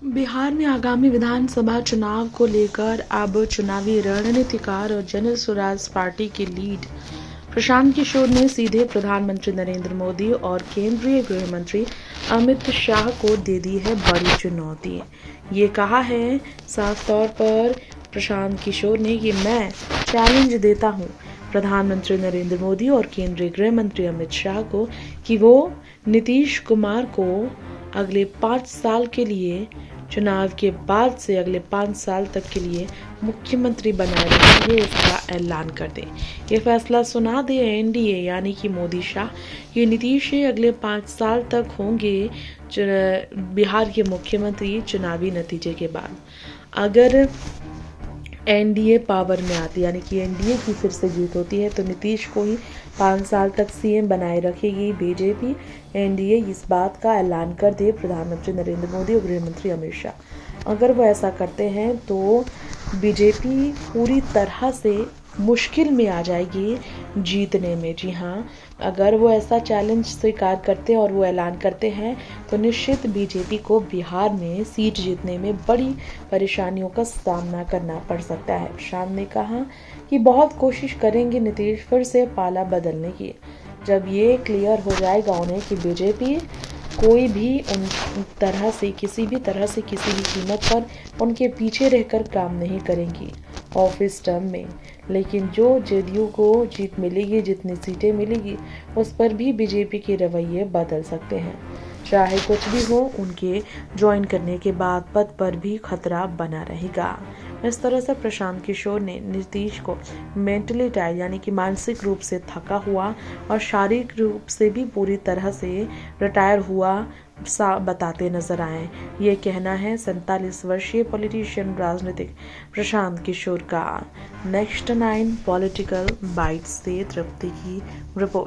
बिहार में आगामी विधानसभा चुनाव को लेकर अब चुनावी रणनीतिकार और जन स्वराज पार्टी के लीड प्रशांत किशोर ने सीधे प्रधानमंत्री नरेंद्र मोदी और केंद्रीय गृह मंत्री अमित शाह को दे दी है बड़ी चुनौती। ये कहा है साफ तौर पर प्रशांत किशोर ने कि मैं चैलेंज देता हूं प्रधानमंत्री नरेंद्र मोदी और केंद्रीय गृह मंत्री अमित शाह को कि वो नीतीश कुमार को अगले 5 साल के लिए चुनाव के बाद से अगले 5 साल तक के लिए मुख्यमंत्री बनाए रखेंगे, इसका ऐलान कर दें। ये फैसला सुना दे एनडीए यानी कि मोदी शाह ये नीतीश अगले 5 साल तक होंगे बिहार के मुख्यमंत्री चुनावी नतीजे के बाद। अगर एनडीए पावर में आती यानी कि एनडीए की फिर से जीत होती है तो नीतीश को ही 5 साल तक सीएम बनाए रखेगी बीजेपी। एनडीए इस बात का ऐलान कर दे प्रधानमंत्री नरेंद्र मोदी और गृह मंत्री अमित शाह। अगर वो ऐसा करते हैं तो बीजेपी पूरी तरह से मुश्किल में आ जाएगी जीतने में। जी हाँ, अगर वो ऐसा चैलेंज स्वीकार करते हैं और वो ऐलान करते हैं तो निश्चित बीजेपी को बिहार में सीट जीतने में बड़ी परेशानियों का सामना करना पड़ सकता है। प्रशांत ने कहा कि बहुत कोशिश करेंगे नीतीश फिर से पाला बदलने की। जब ये क्लियर हो जाएगा उन्हें कि बीजेपी कोई भी उन तरह से किसी भी कीमत पर उनके पीछे रहकर काम नहीं करेंगी ऑफिस टर्म में, लेकिन जो जेडीयू को जीत मिलेगी, जितनी सीटें मिलेगी, उस पर भी बीजेपी के रवैये बदल सकते हैं। चाहे कुछ भी हो, उनके ज्वाइन करने के बाद पद पर भी खतरा बना रहेगा। इस तरह से प्रशांत किशोर ने नीतीश को मेंटली टायर्ड यानी कि मानसिक रूप से थका हुआ और शारीरिक रूप से भी पूरी तरह से रिटायर हुआ सा बताते नजर आए। ये कहना है 47 वर्षीय पॉलिटिशियन राजनीतिक प्रशांत किशोर का। नेक्स्ट 9 पॉलिटिकल बाइट से तृप्ति की रिपोर्ट।